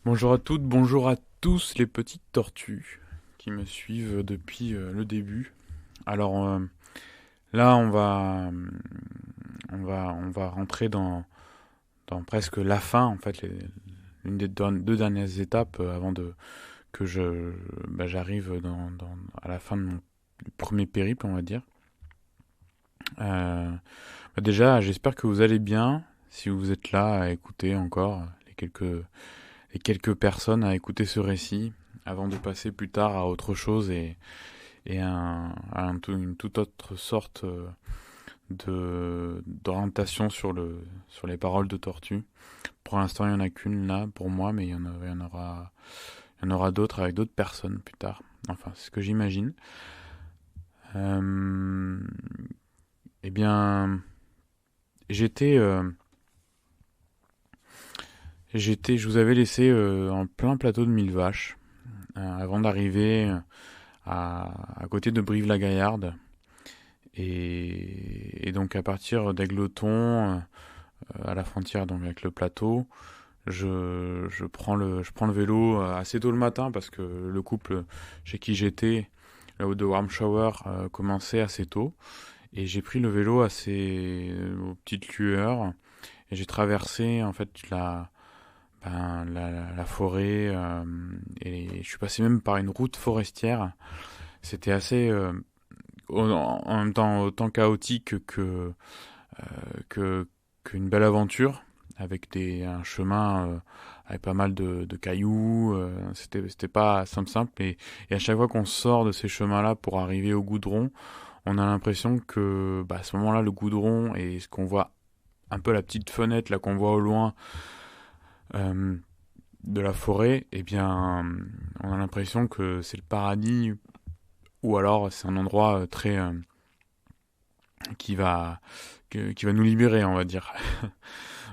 Bonjour à toutes, bonjour à tous les petites tortues qui me suivent depuis le début. Alors là, on va rentrer dans presque la fin, en fait, l'une des deux dernières étapes avant que j'arrive à la fin de mon premier périple, on va dire. Euh, Déjà, j'espère que vous allez bien. Si vous êtes là à écouter encore les quelques personnes à écouter ce récit avant de passer plus tard à autre chose et une toute autre sorte d'orientation sur les paroles de Tortue. Pour l'instant, il n'y en a qu'une là pour moi, mais il y en aura d'autres avec d'autres personnes plus tard. Enfin, c'est ce que j'imagine. Euh, eh bien, j'étais, euh, je vous avais laissé en plein plateau de Mille Vaches avant d'arriver à côté de Brive-la-Gaillarde. Et donc à partir d'Aigleton, à la frontière donc avec le plateau, je prends le vélo assez tôt le matin parce que le couple chez qui j'étais, là-haut de Warmshower, commençait assez tôt. Et j'ai pris le vélo assez aux petites lueurs et j'ai traversé en fait la forêt et je suis passé même par une route forestière. C'était assez en même temps autant chaotique que qu'une belle aventure avec un chemin avec pas mal de cailloux. C'était pas simple et à chaque fois qu'on sort de ces chemins-là pour arriver au goudron, on a l'impression que à ce moment-là le goudron et ce qu'on voit un peu la petite fenêtre là qu'on voit au loin euh, de la forêt, eh bien on a l'impression que c'est le paradis ou alors c'est un endroit très qui va qui va nous libérer, on va dire.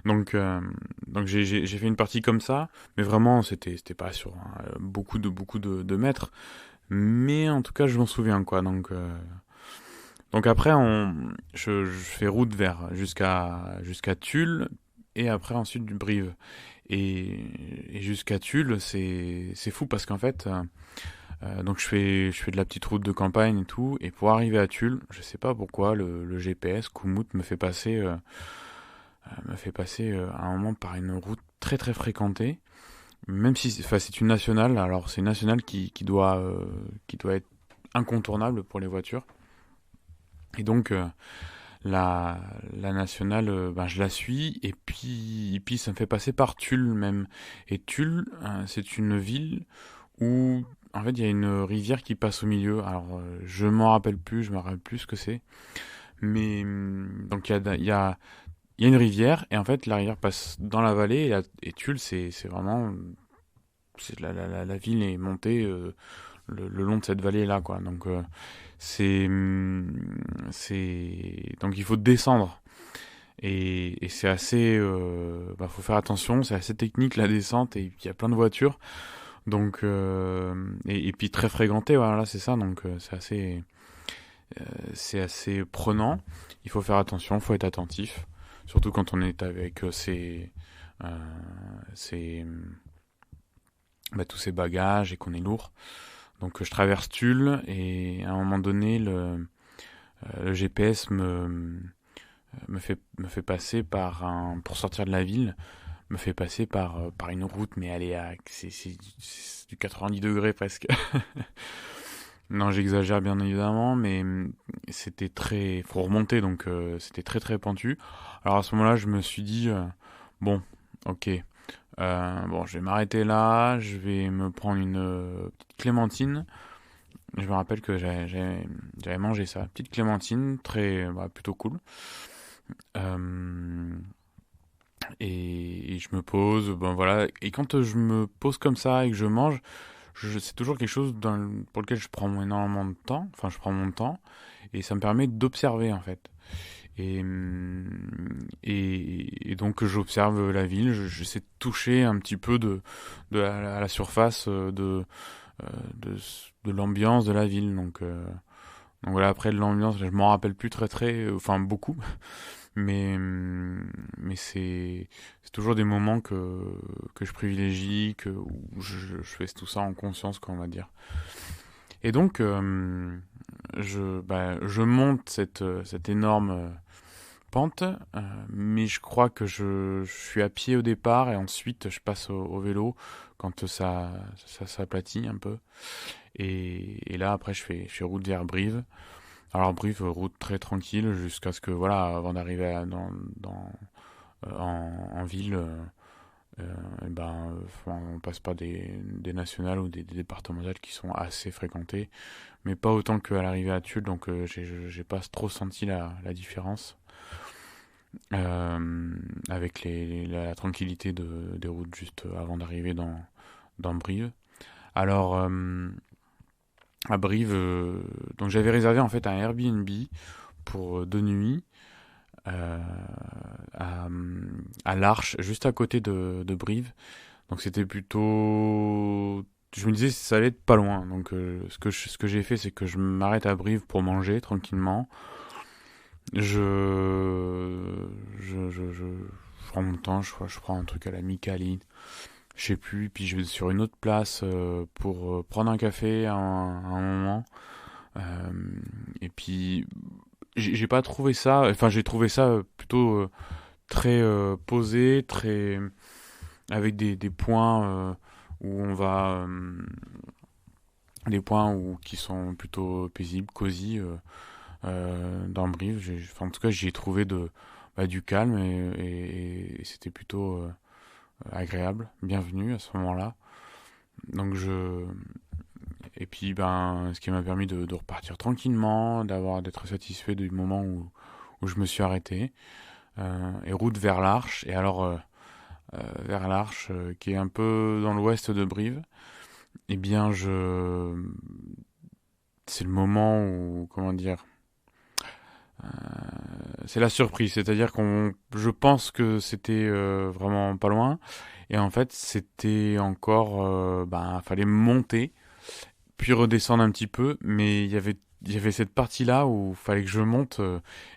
Donc j'ai fait une partie comme ça, mais vraiment c'était pas sur beaucoup de mètres, mais en tout cas je m'en souviens quoi. Donc après je fais route vers jusqu'à Tulle et après ensuite du Brive et jusqu'à Tulle c'est fou parce qu'en fait donc je fais de la petite route de campagne et tout, et pour arriver à Tulle, je sais pas pourquoi le GPS Komoot me fait passer à un moment par une route très très fréquentée, même si enfin, c'est une nationale, alors c'est une nationale qui doit être incontournable pour les voitures, et donc la, la nationale, je la suis, et puis ça me fait passer par Tulle même, et Tulle, c'est une ville où en fait il y a une rivière qui passe au milieu. Alors je me rappelle plus ce que c'est. Mais donc il y a une rivière et en fait la rivière passe dans la vallée et Tulle c'est vraiment la ville est montée le long de cette vallée là quoi. Donc c'est donc il faut descendre et c'est assez faut faire attention, c'est assez technique la descente et il y a plein de voitures. Donc et puis très fréquenté, voilà, c'est ça. Donc c'est assez prenant. Il faut faire attention, il faut être attentif, surtout quand on est avec euh, ses tous ces bagages et qu'on est lourd. Donc je traverse Tulle et à un moment donné le GPS me fait passer pour sortir de la ville, me fait passer par une route, mais elle est c'est du 90 degrés presque. Non, j'exagère bien évidemment, mais c'était très, faut remonter, donc c'était très très pentu. Alors à ce moment-là, je me suis dit, bon, ok, bon, je vais m'arrêter là, je vais me prendre une petite clémentine. Je me rappelle que j'avais mangé ça, petite clémentine, très, plutôt cool. Euh, et je me pose, ben voilà. Et quand je me pose comme ça et que je mange, c'est toujours quelque chose pour lequel je prends énormément de temps. Enfin, je prends mon temps et ça me permet d'observer en fait. Et donc j'observe la ville, j'essaie de toucher un petit peu à la surface euh, de, de l'ambiance de la ville. Donc voilà, après de l'ambiance, je m'en rappelle plus très très, enfin beaucoup. mais c'est toujours des moments que je privilégie, où je fais tout ça en conscience, quoi, on va dire. Et donc, je monte cette énorme pente, mais je crois que je suis à pied au départ et ensuite je passe au vélo quand ça s'aplatit un peu. Et là, après, je fais route vers Brive. Alors, Brive, route très tranquille jusqu'à ce que, voilà, avant d'arriver en ville, on passe par des nationales ou des départementales qui sont assez fréquentées, mais pas autant qu'à l'arrivée à Tulle, donc j'ai pas trop senti la différence avec la tranquillité des routes juste avant d'arriver dans Brive. Alors, à Brive, donc j'avais réservé en fait un Airbnb pour 2 nuits euh, à, à l'Arche, juste à côté de Brive. Donc c'était plutôt... Je me disais ça allait être pas loin. Donc ce que j'ai fait, c'est que je m'arrête à Brive pour manger tranquillement. Je prends mon temps, je prends un truc à la Micaline, je sais plus, puis je vais sur une autre place pour prendre un café à un moment. Euh, et puis j'ai pas trouvé ça, enfin j'ai trouvé ça plutôt très posé, très avec des points où on va des points qui sont plutôt paisibles, cosy dans Brive. En tout cas, j'y ai trouvé du calme et c'était plutôt agréable, bienvenu à ce moment-là. Donc et puis ce qui m'a permis de repartir tranquillement, d'être satisfait du moment où je me suis arrêté. Et route vers l'Arche. Et alors vers l'Arche, qui est un peu dans l'ouest de Brive, eh bien c'est le moment où, comment dire, c'est la surprise, c'est-à-dire je pense que c'était vraiment pas loin, et en fait c'était encore, fallait monter, puis redescendre un petit peu, mais il y avait cette partie-là où il fallait que je monte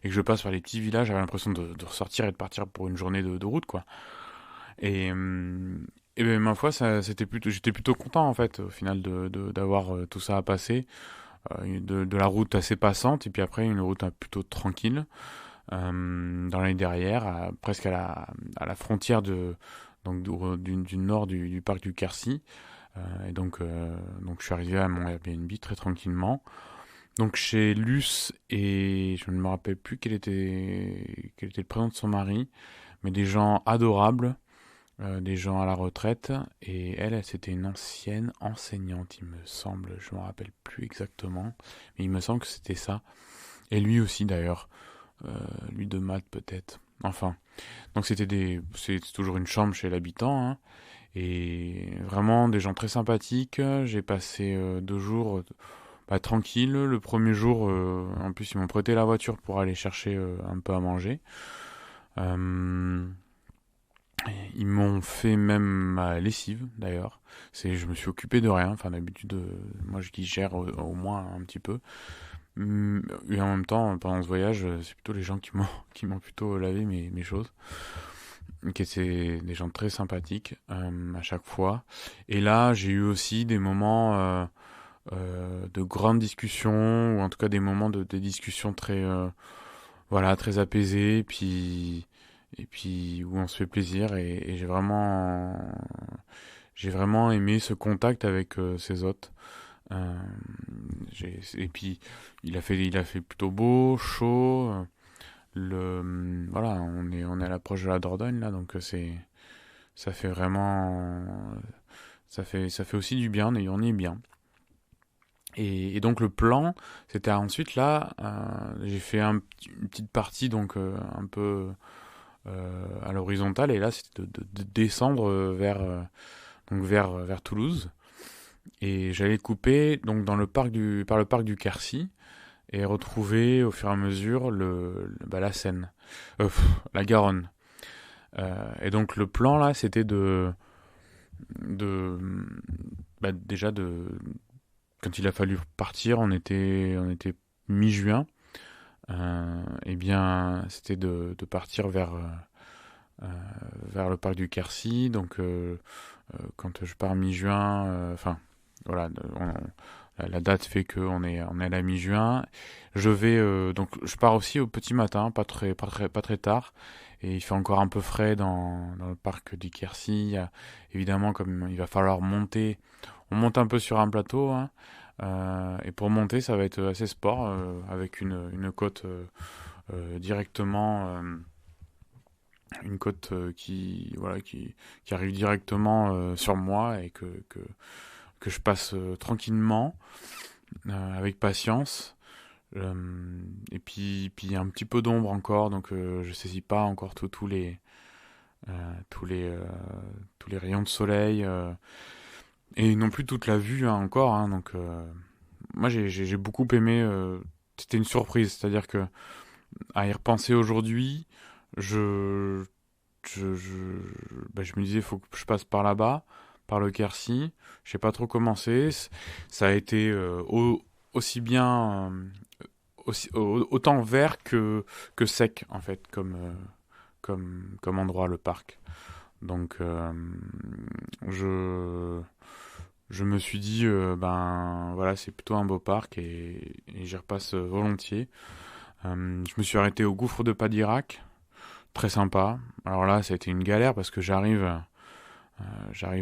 et que je passe par les petits villages. J'avais l'impression de ressortir et de partir pour une journée de route, quoi. Et, ma foi, j'étais plutôt content en fait au final d'avoir tout ça à passer, de la route assez passante et puis après une route plutôt tranquille dans l'année derrière, presque à la frontière du nord du parc du Quercy. Donc je suis arrivé à mon Airbnb très tranquillement. Donc chez Luce, et je ne me rappelle plus quel était le prénom de son mari, mais des gens adorables, des gens à la retraite, et elle c'était une ancienne enseignante, il me semble, je me rappelle plus exactement, mais il me semble que c'était ça. Et lui aussi d'ailleurs, lui de maths peut-être. Enfin, donc c'est toujours une chambre chez l'habitant, hein, et vraiment des gens très sympathiques. J'ai passé 2 jours tranquille. Le premier jour, en plus ils m'ont prêté la voiture pour aller chercher un peu à manger. Euh, Ils m'ont fait même ma lessive d'ailleurs. Je me suis occupé de rien. Enfin d'habitude, moi qui gère au moins un petit peu. Et en même temps, pendant ce voyage, c'est plutôt les gens qui m'ont qui m'ont plutôt lavé mes choses. Qui étaient des gens très sympathiques à chaque fois. Et là, j'ai eu aussi des moments de grandes discussions, ou en tout cas des moments de discussions très très apaisés, et puis où on se fait plaisir, et j'ai vraiment aimé ce contact avec ces hôtes. Euh, et puis il a fait plutôt beau, chaud. Voilà, on est à l'approche de la Dordogne là, donc ça fait vraiment, ça fait aussi du bien, on y est bien. Et donc le plan, c'était ensuite là, j'ai fait une petite partie donc un peu à l'horizontale, et là c'était de descendre vers Toulouse, et j'allais couper donc par le parc du Quercy, et retrouver au fur et à mesure la Seine, la Garonne. Et donc le plan là, c'était de déjà quand il a fallu partir, on était mi-juin. Eh bien, c'était de partir vers le parc du Quercy. Donc, quand je pars mi-juin, enfin, voilà, la date fait on est à la mi-juin. Donc, je pars aussi au petit matin, pas très tard. Et il fait encore un peu frais dans le parc du Quercy. Évidemment, comme il va falloir monter, on monte un peu sur un plateau, hein. Et pour monter, ça va être assez sport, avec une côte, directement, une côte, voilà, qui arrive directement, sur moi, et que je passe, tranquillement, avec patience. Et puis il y a un petit peu d'ombre encore, donc je saisis pas encore euh, tous les, euh, tous les rayons de soleil, et non plus toute la vue, hein, encore, hein. Donc, moi j'ai beaucoup aimé. C'était une surprise, c'est-à-dire que à y repenser aujourd'hui, je je me disais, faut que je passe par là-bas, par le Quercy. Je sais pas trop comment c'est. Ça a été, aussi bien, autant vert que sec, en fait, comme endroit, le parc. Donc, je je me suis dit, ben voilà, c'est plutôt un beau parc, et j'y repasse, volontiers. Je me suis arrêté au gouffre de Padirac, très sympa. Alors là, ça a été une galère parce que j'arrive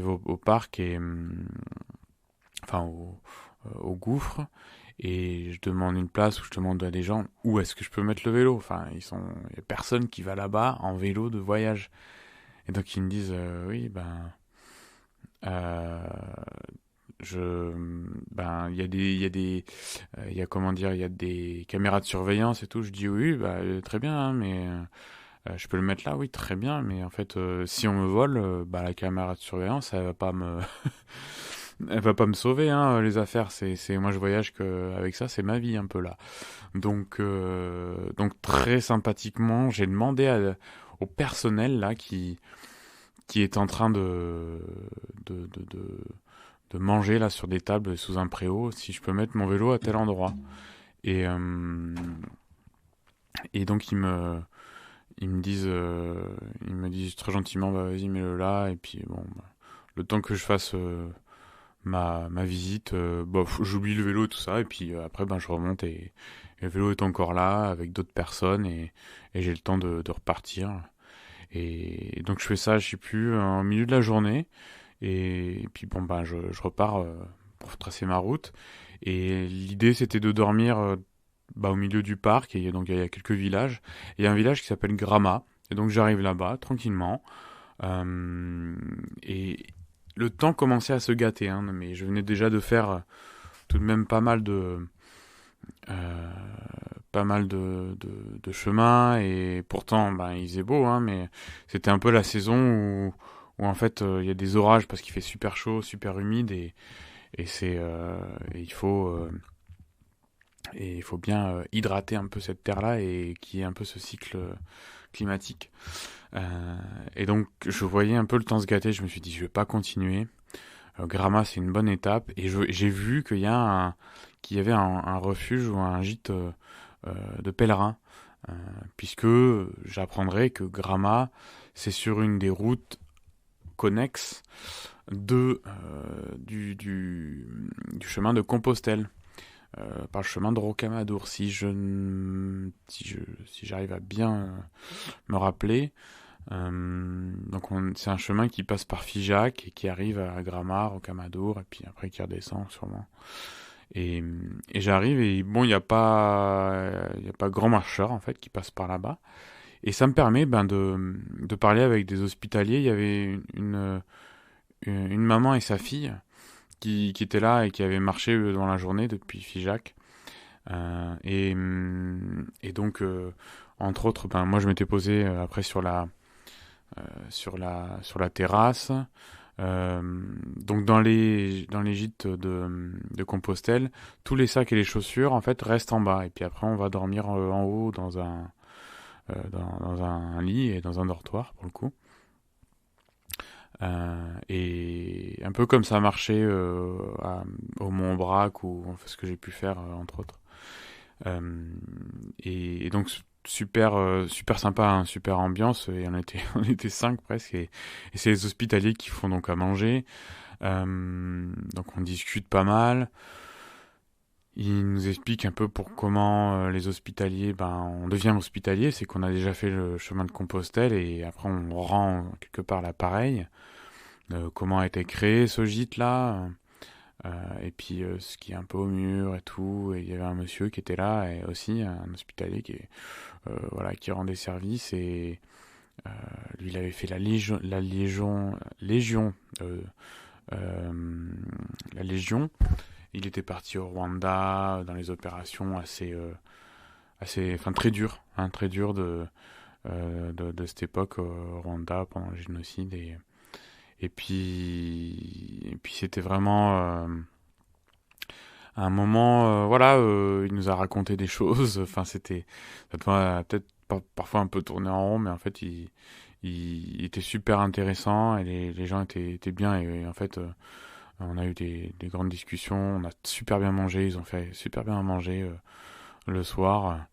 au parc, enfin au gouffre, et je demande une place, où je demande à des gens où est-ce que je peux mettre le vélo. Enfin, il y a personne qui va là-bas en vélo de voyage. Et donc ils me disent, oui, euh, je, il y a, comment dire, il y a des caméras de surveillance et tout. Je dis oui, très bien, hein, mais je peux le mettre là, oui, très bien, mais en fait, si on me vole, la caméra de surveillance, elle va pas me sauver, hein, les affaires. Moi, je voyage que avec ça, c'est ma vie un peu là. Donc très sympathiquement, j'ai demandé au personnel là qui est en train de, de, de, de manger là sur des tables sous un préau, si je peux mettre mon vélo à tel endroit. Et, et donc ils me disent très gentiment, bah vas-y, mets-le là. Et puis bon, le temps que je fasse, ma visite, j'oublie le vélo et tout ça. Et puis après, je remonte, et le vélo est encore là avec d'autres personnes, et j'ai le temps de repartir. Et donc je fais ça, je sais plus, au milieu de la journée. Et puis bon, je repars, pour tracer ma route. Et l'idée, c'était de dormir, au milieu du parc. Et donc il y a quelques villages. Il y a un village qui s'appelle Grama. Et donc j'arrive là-bas tranquillement. Et le temps commençait à se gâter, hein, mais je venais déjà de faire, tout de même euh, pas mal de chemin. Et pourtant, il faisait beau, hein, mais c'était un peu la saison où en fait, il y a des orages parce qu'il fait super chaud, super humide, et et il faut bien, hydrater un peu cette terre-là, et qu'il y ait un peu ce cycle, climatique. Et donc, je voyais un peu le temps se gâter. Je me suis dit, je vais pas continuer. Grama, c'est une bonne étape. Et j'ai vu qu'il y avait un refuge ou un gîte, de pèlerins. Puisque j'apprendrai que Grama, c'est sur une des routes connexes du chemin de Compostelle, par le chemin de Rocamadour, si j'arrive à bien, me rappeler. C'est un chemin qui passe par Figeac et qui arrive à Gramart, Rocamadour, et puis après qui redescend sûrement. Et, et j'arrive, et bon, il y a pas grand marcheur en fait qui passe par là-bas. Et ça me permet, de parler avec des hospitaliers. Il y avait une maman et sa fille qui étaient là et qui avaient marché, dans la journée depuis Figeac. Et donc, entre autres, moi je m'étais posé, après sur la terrasse. Donc dans les gîtes de Compostelle, tous les sacs et les chaussures en fait restent en bas, et puis après on va dormir, en haut dans un lit et dans un dortoir pour le coup. Et un peu comme ça marchait, au Mont-Aubrac, ou ce que j'ai pu faire, entre autres. Euh, et donc super sympa, hein, super ambiance. Et on était 5 presque. Et c'est les hospitaliers qui font donc à manger. Donc on discute pas mal. Il nous explique un peu pour comment les hospitaliers, on devient hospitalier, c'est qu'on a déjà fait le chemin de Compostelle et après on rend quelque part l'appareil. Comment a été créé ce gîte-là, et puis ce qui est un peu au mur et tout. Et il y avait un monsieur qui était là et aussi un hospitalier voilà, qui rendait service et euh, lui il avait fait euh, euh, la légion. Il était parti au Rwanda dans les opérations enfin très dur de cette époque au Rwanda pendant le génocide et puis c'était vraiment un moment, voilà, il nous a raconté des choses. Enfin, ça doit peut-être parfois un peu tourner en rond, mais en fait, il était super intéressant et les gens étaient bien. Et en fait, on a eu des grandes discussions. On a super bien mangé. Ils ont fait super bien à manger le soir.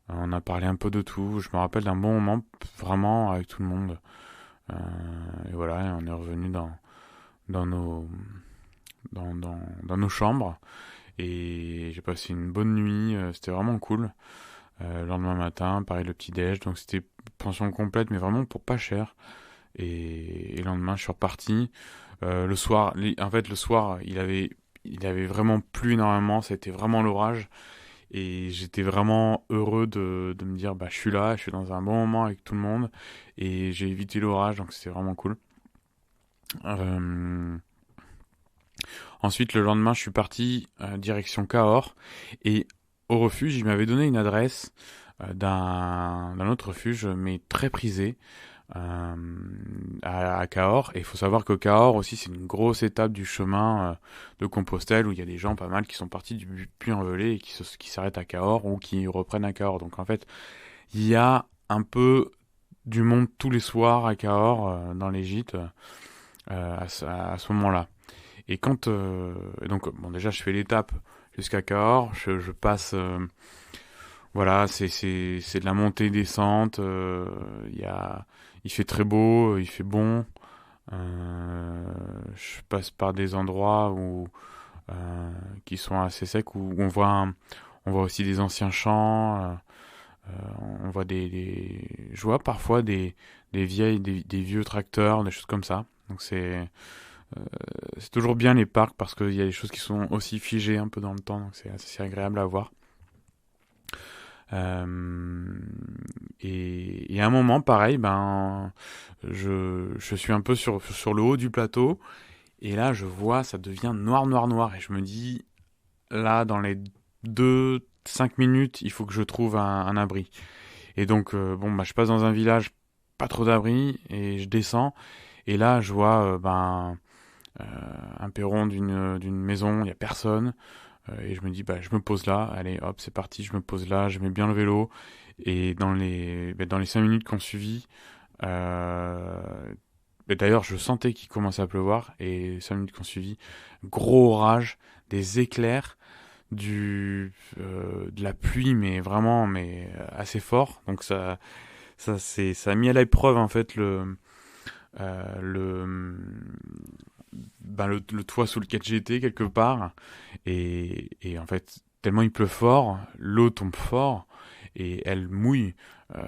On a parlé un peu de tout. Je me rappelle d'un bon moment, vraiment, avec tout le monde. Euh, et voilà, on est revenu dans nos, dans nos chambres. Et j'ai passé une bonne nuit, c'était vraiment cool. Le lendemain matin, pareil le petit déj, donc c'était pension complète, mais vraiment pour pas cher. Et le lendemain, je suis reparti. Le soir, en fait, le soir, il avait vraiment plu énormément. C'était vraiment l'orage, et j'étais vraiment heureux de me dire, bah, je suis là, je suis dans un bon moment avec tout le monde, et j'ai évité l'orage, donc c'était vraiment cool. Euh, Ensuite, le lendemain, je suis parti direction Cahors et au refuge, il m'avait donné une adresse d'un autre refuge, mais très prisé euh, à Cahors. Et il faut savoir que Cahors aussi, c'est une grosse étape du chemin de Compostelle où il y a des gens pas mal qui sont partis du Puy-en-Velay et qui s'arrêtent à Cahors ou qui reprennent à Cahors. Donc en fait, il y a un peu du monde tous les soirs à Cahors dans les gîtes à ce moment-là. Et quand donc bon déjà je fais l'étape jusqu'à Cahors, je passe voilà, c'est de la montée descente, il fait très beau, il fait bon. Je passe par des endroits qui sont assez secs où on voit aussi des anciens champs, on voit je vois parfois des vieux tracteurs, des choses comme ça. Donc c'est toujours bien les parcs parce qu'il y a des choses qui sont aussi figées un peu dans le temps, donc c'est assez agréable à voir. Euh, et à un moment, pareil, je suis un peu sur le haut du plateau et là, je vois, ça devient noir et je me dis, là, dans les 5 minutes, il faut que je trouve un abri. Et donc, je passe dans un village, pas trop d'abri et je descends et là, je vois, euh, un perron d'une maison, il y a personne. Et je me dis, bah, je me pose là, allez, hop, c'est parti, je me pose là, je mets bien le vélo. Et dans les 5 minutes qui ont suivi, euh, d'ailleurs, je sentais qu'il commençait à pleuvoir. Et 5 minutes qui ont suivi, gros orage, des éclairs, de la pluie, mais vraiment assez fort. Donc ça a mis à l'épreuve, en fait, euh, le, le toit sous lequel j'étais, quelque part. Et en fait, tellement il pleut fort, l'eau tombe fort et elle mouille. euh,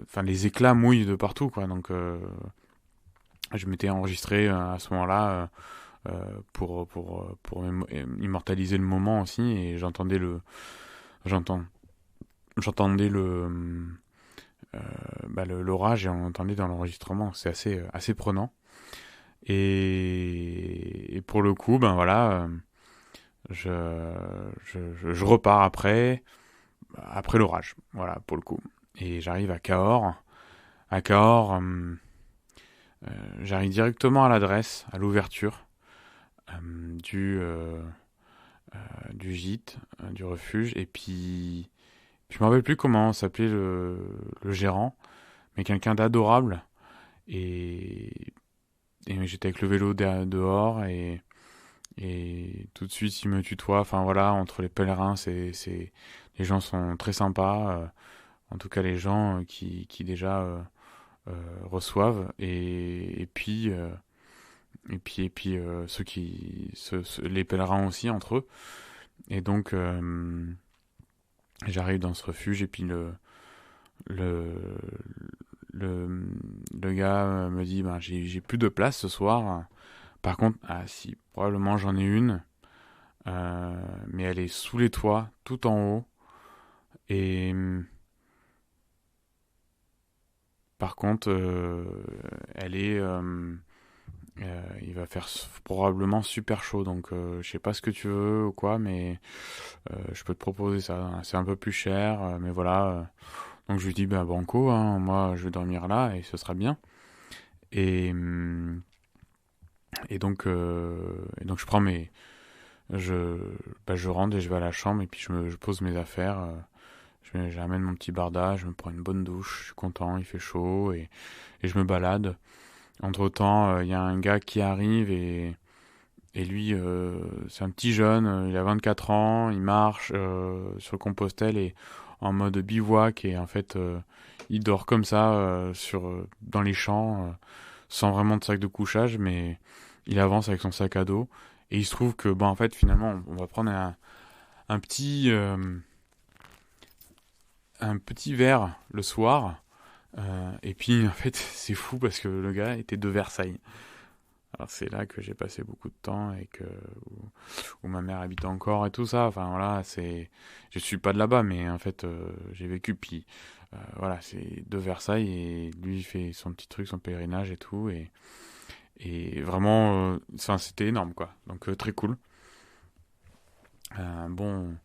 Enfin, les éclats mouillent de partout, quoi. Donc, je m'étais enregistré à ce moment-là pour immortaliser le moment aussi. Et j'entends, j'entendais l'orage et on entendait dans l'enregistrement. C'est assez prenant. Et pour le coup, ben voilà. Je repars après l'orage, voilà, pour le coup. Et j'arrive à Cahors. À Cahors, j'arrive directement à l'adresse, à l'ouverture euh, du, euh, du gîte, du refuge. Et puis, je me rappelle plus comment s'appelait le gérant, mais quelqu'un d'adorable. Et, et j'étais avec le vélo dehors et tout de suite ils me tutoient. Enfin voilà, entre les pèlerins, les gens sont très sympas. En tout cas, les gens qui déjà reçoivent et puis les pèlerins aussi entre eux. Et donc j'arrive dans ce refuge et puis le le, le gars me dit ben j'ai plus de place ce soir. Par contre, ah si, probablement j'en ai une, mais elle est sous les toits, tout en haut. Et par contre, il va faire probablement super chaud. Donc, je sais pas ce que tu veux ou quoi, mais je peux te proposer ça. C'est un peu plus cher, mais voilà. Donc, je lui dis, ben banco, hein, moi, je vais dormir là et ce sera bien. Et, hum, et donc, je, je rentre et je vais à la chambre et puis je pose mes affaires. J'amène mon petit barda, je me prends une bonne douche, je suis content, il fait chaud et je me balade. Entre-temps, il y a un gars qui arrive et lui, c'est un petit jeune, il a 24 ans, il marche sur le Compostelle et en mode bivouac et en fait, il dort comme ça dans les champs, sans vraiment de sac de couchage, mais il avance avec son sac à dos et il se trouve que, en fait, finalement, on va prendre un petit, euh, un petit verre le soir. Et puis en fait c'est fou parce que le gars était de Versailles. Alors c'est là que j'ai passé beaucoup de temps et où ma mère habite encore et tout ça. Enfin voilà, je suis pas de là-bas, mais en fait j'ai vécu. Puis voilà, c'est de Versailles et lui il fait son petit truc, son pèlerinage et tout et vraiment, enfin c'était énorme quoi. Donc très cool. Bon,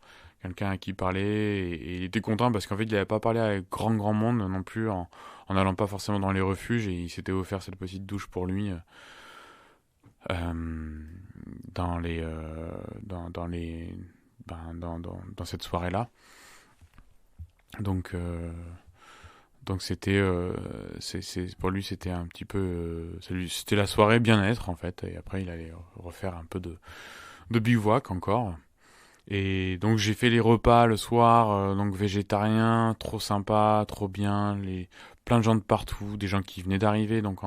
quelqu'un à qui parler et il était content parce qu'en fait il n'avait pas parlé avec grand monde non plus en allant pas forcément dans les refuges et il s'était offert cette petite douche pour lui euh, dans les dans les dans cette soirée là. Donc euh, donc c'était pour lui c'était un petit peu c'était la soirée bien-être en fait et après il allait refaire un peu de bivouac encore. Et donc j'ai fait les repas le soir, donc végétarien, trop sympa, trop bien, plein de gens de partout, des gens qui venaient d'arriver donc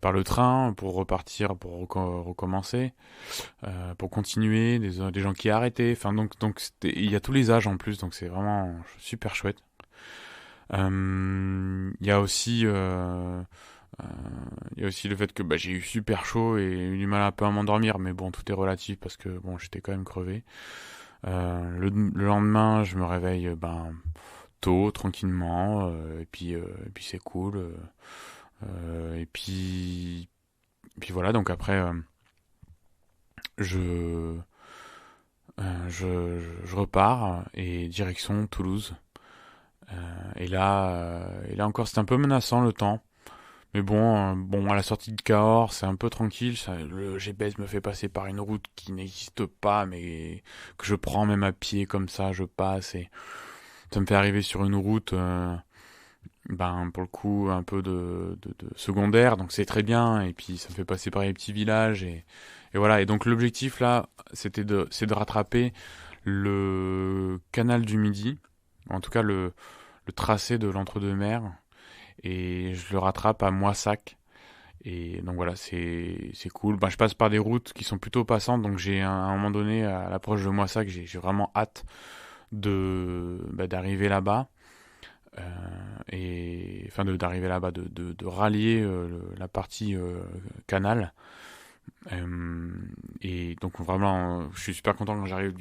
par le train pour repartir, pour recommencer, pour continuer, des gens qui arrêtaient, enfin donc il y a tous les âges en plus, donc c'est vraiment super chouette. Il y a aussi euh, il y a aussi le fait que j'ai eu super chaud et eu du mal un peu à m'endormir, mais bon, tout est relatif parce que bon, j'étais quand même crevé. Le lendemain, je me réveille tôt, tranquillement, et puis c'est cool. Et puis voilà, donc après, je, je repars et direction Toulouse. Et là encore, c'est un peu menaçant le temps. Mais bon, à la sortie de Cahors, c'est un peu tranquille. Le GPS me fait passer par une route qui n'existe pas, mais que je prends même à pied comme ça, je passe et ça me fait arriver sur une route, pour le coup, un peu de secondaire, donc c'est très bien. Et puis ça me fait passer par les petits villages et voilà. Et donc l'objectif là, c'est de rattraper le canal du Midi, en tout cas le tracé de l'entre-deux-mers et je le rattrape à Moissac. Et donc voilà, c'est cool. Je passe par des routes qui sont plutôt passantes, donc à un moment donné, à l'approche de Moissac, j'ai vraiment hâte d'arriver là-bas. Et enfin d'arriver là-bas, de rallier la partie canal. Et donc vraiment, je suis super content quand j'arrive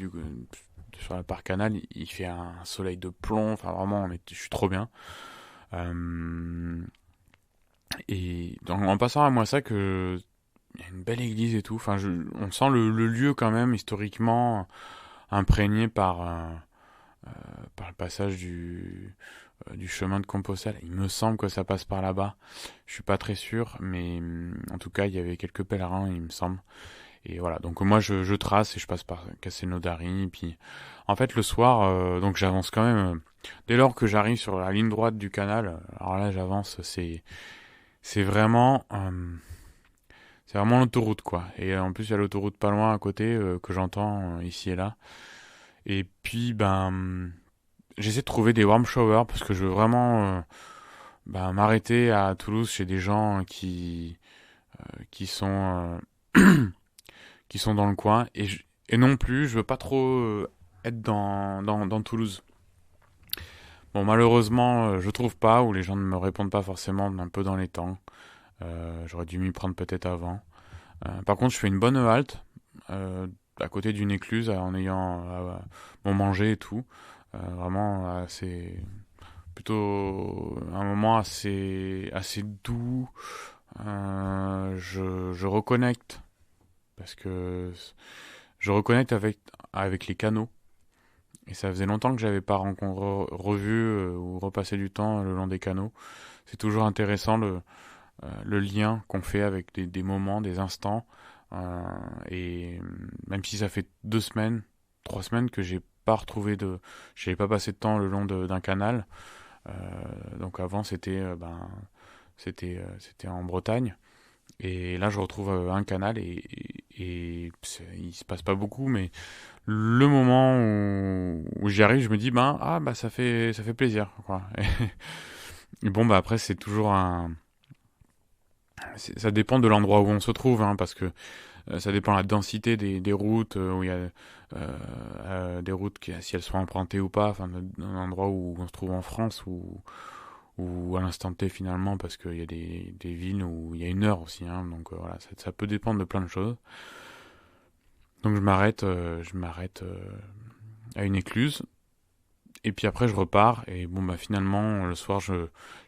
sur la part canal. Il fait un soleil de plomb, enfin vraiment, je suis trop bien. Euh, Et en passant à Moissac, il y a une belle église et tout. Enfin, on sent le lieu quand même historiquement imprégné par le passage du chemin de Compostelle. Il me semble que ça passe par là-bas. Je suis pas très sûr, mais en tout cas, il y avait quelques pèlerins, il me semble. Et voilà, donc moi je trace et je passe par Castelnaudary. Et puis, en fait, le soir, donc j'avance quand même. Dès lors que j'arrive sur la ligne droite du canal, alors là j'avance, c'est vraiment C'est vraiment l'autoroute, quoi. Et en plus, il y a l'autoroute pas loin à côté que j'entends ici et là. Et puis, j'essaie de trouver des warm showers parce que je veux vraiment m'arrêter à Toulouse chez des gens qui sont qui sont dans le coin. Et non plus, je veux pas trop être dans Toulouse. Bon, malheureusement, je trouve pas, ou les gens ne me répondent pas forcément un peu dans les temps. J'aurais dû m'y prendre peut-être avant. Par contre, je fais une bonne halte à côté d'une écluse en ayant mon manger et tout. Vraiment, c'est plutôt un moment assez doux. Je reconnecte parce que je reconnecte avec les canaux. Et ça faisait longtemps que j'avais pas revu ou repassé du temps le long des canaux. C'est toujours intéressant le lien qu'on fait avec des moments, des instants. Et même si ça fait 2 semaines, 3 semaines que j'ai pas passé de temps le long d'un canal. Euh, donc avant c'était en Bretagne. Et là je retrouve un canal il se passe pas beaucoup, mais le moment où j'y arrive, je me dis ça fait plaisir, quoi. Et bon après c'est toujours ça dépend de l'endroit où on se trouve, hein, parce que ça dépend de la densité des routes, où il y a des routes si elles sont empruntées ou pas, enfin d'un endroit où on se trouve en France ou à l'instant T finalement, parce qu'il y a des villes où il y a une heure aussi, hein, donc voilà, ça peut dépendre de plein de choses. Donc je m'arrête à une écluse. Et puis après, je repars. Et bon, finalement, le soir, je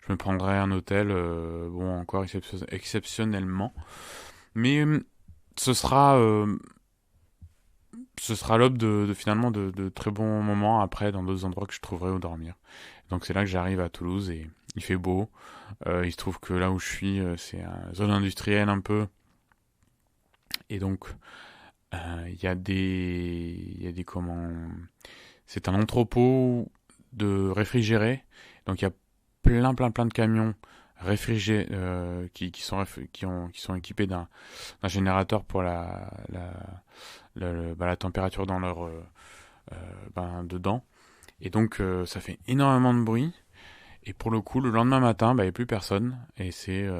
me prendrai un hôtel, bon, encore exceptionnellement. Mais ce sera, euh, ce sera l'aube finalement de très bons moments après dans d'autres endroits que je trouverai où dormir. Donc c'est là que j'arrive à Toulouse et il fait beau. Il se trouve que là où je suis, c'est une zone industrielle un peu. Et donc, il y a des comment. C'est un entrepôt de réfrigérés. Donc il y a plein de camions réfrigérés qui sont équipés d'un générateur pour la température dans leur dedans. Et donc ça fait énormément de bruit. Et pour le coup, le lendemain matin, il n'y a plus personne. Et il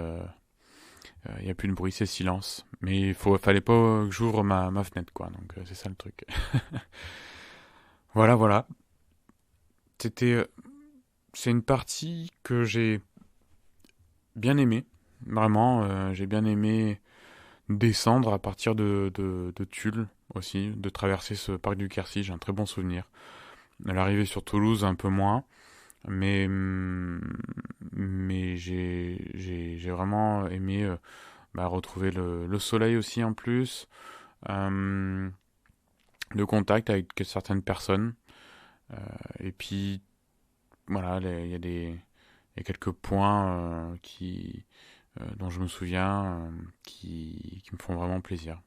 n'y a plus de bruit, c'est silence. Mais fallait pas que j'ouvre ma fenêtre, quoi. Donc c'est ça le truc. Voilà, voilà. C'était, euh, c'est une partie que j'ai bien aimée. Vraiment, j'ai bien aimé descendre à partir de Tulle aussi, de traverser ce parc du Quercy. J'ai un très bon souvenir. L'arrivée sur Toulouse, un peu moins. Mais j'ai vraiment aimé retrouver le soleil aussi en plus. Euh, le contact avec certaines personnes. Et puis, voilà, il y a quelques points dont je me souviens qui me font vraiment plaisir.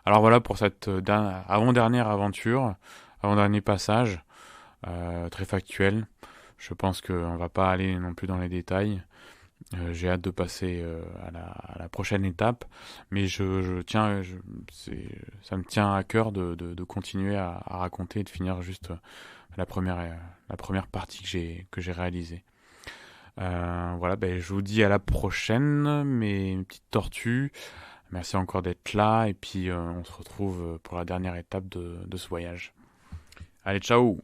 Alors voilà pour cette avant-dernière aventure, avant-dernier passage, très factuel. Je pense qu'on va pas aller non plus dans les détails. J'ai hâte de passer à la prochaine étape, mais je tiens, ça me tient à cœur de continuer à raconter et de finir juste la première partie que j'ai réalisée. Voilà, je vous dis à la prochaine, mes petites tortues. Merci encore d'être là, et puis on se retrouve pour la dernière étape de ce voyage. Allez, ciao!